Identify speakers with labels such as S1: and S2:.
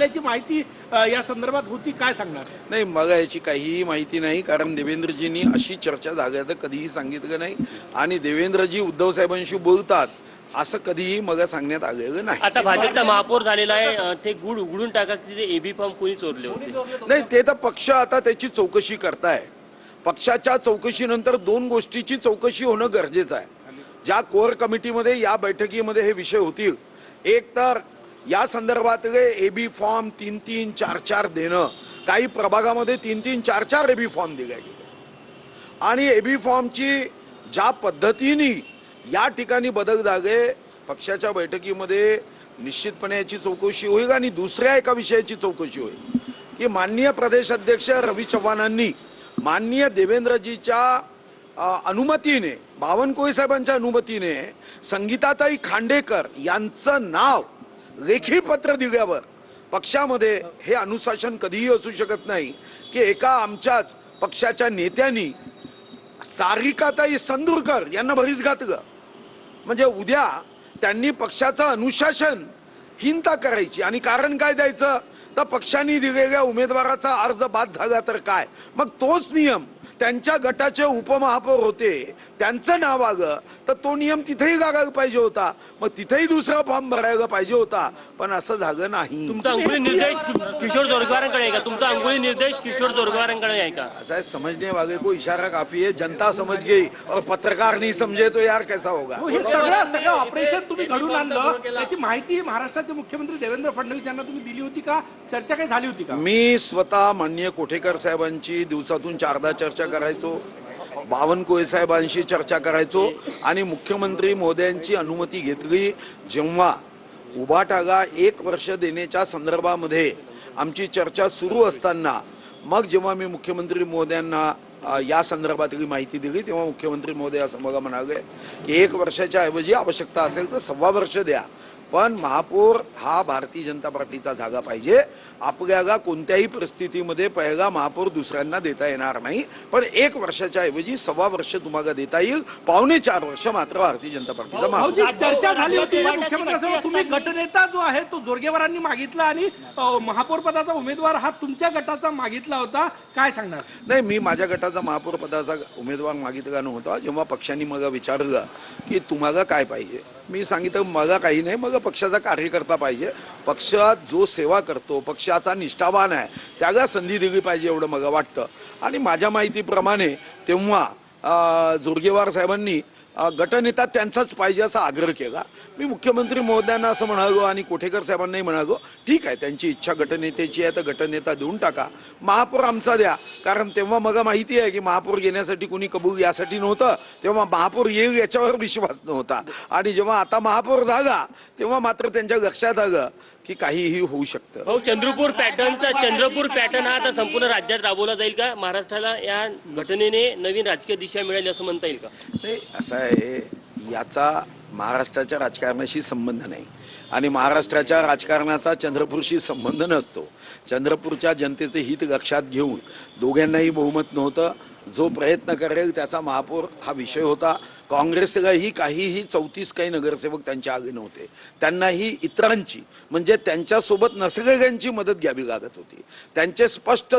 S1: त्याची माहिती या संदर्भात होती, काय सांगणार?
S2: नाही, मग याची काहीही माहिती नाही, कारण देवेंद्रजींनी अशी चर्चा झाल्याचं कधीही सांगितलं नाही आणि देवेंद्रजी उद्धव साहेबांशी बोलतात असं कधीही मग सांगण्यात आलेलं नाही.
S3: आता भाजपचा महापौर झालेला आहे, ते गुढ उघडून टाका की ते एबी फॉर्म कोणी चोरले होते?
S2: नाही, ते तर पक्ष आता त्याची चौकशी करताय. पक्षाच्या चौकशीनंतर दोन गोष्टीची चौकशी होणं गरजेचं आहे. ज्या कोर कमिटीमध्ये या बैठकीमध्ये हे विषय होतील, एक तर या संदर्भातले एबी फॉर्म 3-3, 4-4 देणं, काही प्रभागामध्ये 3-3, 4-4 एबी फॉर्म दिले गेले आणि एबी फॉर्मची ज्या पद्धतीने या ठिकाणी बदल झाले, पक्षाच्या बैठकीमध्ये निश्चितपणे याची चौकशी होईल. आणि दुसऱ्या एका विषयाची चौकशी होईल की माननीय प्रदेश अध्यक्ष रवी चव्हाणांनी माननीय देवेंद्रजीच्या अनुमतीने, बावनकुळे साहेबांच्या अनुमतीने संगीताताई खांडेकर यांचं नाव लेखी पत्र दिल्यावर पक्षामध्ये हे अनुशासन कधीही असू शकत नाही की एका आमच्याच पक्षाच्या नेत्यांनी सारिकाताई संदूरकर यांना भरीस घातलं. म्हणजे उद्या त्यांनी पक्षाचं अनुशासन हीनता करायची आणि कारण काय द्यायचं, तर पक्षाने दिलेल्या उमेदवाराचा अर्ज बाद झाला तर काय, मग तोच नियम त्यांच्या गटाचे उपमहापौर होते, त्यांचं नाव आलं तर तो नियम तिथेही लागायला पाहिजे होता, मग तिथेही दुसरा फॉर्म भरायला पाहिजे होता, पण असं झालं नाही.
S3: तुमचा अंगुली निर्देश किशोर जोरगेवारांकडे आहे का? तुमचा अंगुली निर्देश किशोर जोरगेवारांकडे आहे का?
S2: ऐसा है, समझने वाले को इशारा काफी है. जनता समझ गई और पत्रकार नहीं समझे तो यार कैसा होगा?
S1: हे सगळं ऑपरेशन तुम्ही घडून आणलं, त्याची माहिती महाराष्ट्राचे मुख्यमंत्री देवेंद्र फडणवीस यांना तुम्ही दिली होती का? चर्चा काही झाली होती का?
S2: मी स्वतः माननीय कोठेकर साहेबांची दिवसातून 4दा चर्चा करायचो, बावनकुळे साहेबांशी चर्चा करायचो आणि मुख्यमंत्री महोदयांची अनुमती घेतली जेव्हा उभाटाला 1 वर्ष देण्याच्या संदर्भामध्ये आमची चर्चा सुरू असताना, मग जेव्हा मी मुख्यमंत्री महोदयांना या संदर्भातली माहिती दिली तेव्हा मुख्यमंत्री महोदय असं बघा म्हणाले की 1 वर्षाच्या ऐवजी आवश्यकता असेल तर 1.25 वर्ष द्या, पण महापौर हा भारतीय जनता पार्टीचा झाला पाहिजे. आपल्याला कोणत्याही परिस्थितीमध्ये पहिला महापौर दुसऱ्यांना देता येणार नाही, पण 1 वर्षाच्या ऐवजी 1.25 वर्ष तुम्हाला देता येईल, 4.25 वर्ष मात्र भारतीय जनता पार्टीचा महापौर.
S1: चर्चा झाली होती मुख्यमंत्र्यांसोबत. तुम्ही गटनेता जो आहे तो जोरगेवारांनी मागितला आणि महापौर पदाचा उमेदवार हा तुमच्या गटाचा मागितला होता, काय सांगणार?
S2: नाही, मी माझ्या गटाचा महापौर पदाचा उमेदवार मागितला नव्हता. जेव्हा पक्षाने मला विचारलं की तुम्हाला काय पाहिजे, मी सांगितलं मला काही नाही, मग पक्षाचा कार्यकर्ता पाहिजे, पक्षात जो सेवा करतो, पक्षाचा निष्ठावान आहे, त्याला संधी दिली पाहिजे एवढं मला वाटतं. आणि माझ्या माहितीप्रमाणे तेव्हा जोरगेवार साहेबांनी गटनेता त्यांचाच पाहिजे असा आग्रह केला. मी मुख्यमंत्री महोदयांना असं म्हणालो आणि कोठेकर साहेबांनाही म्हणालो ठीक आहे, त्यांची इच्छा गटनेत्याची आहे तर गटनेता देऊन टाका, महापौर आमचा द्या. कारण तेव्हा मला माहिती आहे की महापौर घेण्यासाठी कोणी कबूल यासाठी नव्हतं, तेव्हा महापौर येईल याच्यावर विश्वास नव्हता. आणि जेव्हा आता महापौर झाला तेव्हा मात्र त्यांच्या लक्षात आलं की काहीही होऊ शकतं.
S3: चंद्रपूर पॅटर्न हा आता संपूर्ण राज्यात राबवला जाईल का? महाराष्ट्राला या घटनेने नवीन राजकीय दिशा मिळेल असं म्हणता येईल का?
S2: नाही, असं आहे, याचा महाराष्ट्राच्या राजकारणाशी संबंध नाही आणि महाराष्ट्राच्या राजकारणाचा चंद्रपूरशी संबंध नसतो. चंद्रपूरच्या जनतेचे हित लक्षात घेऊन दोघांनाही बहुमत नव्हतं. जो प्रयत्न करेल त्याचा महापौर हा विषय होता. काँग्रेसलाही काहीही 34 काही नगरसेवक त्यांच्या आगे नव्हते, त्यांनाही इतरांची म्हणजे त्यांच्यासोबत नसलेल्यांची मदत घ्यावी लागत होती. त्यांचे स्पष्ट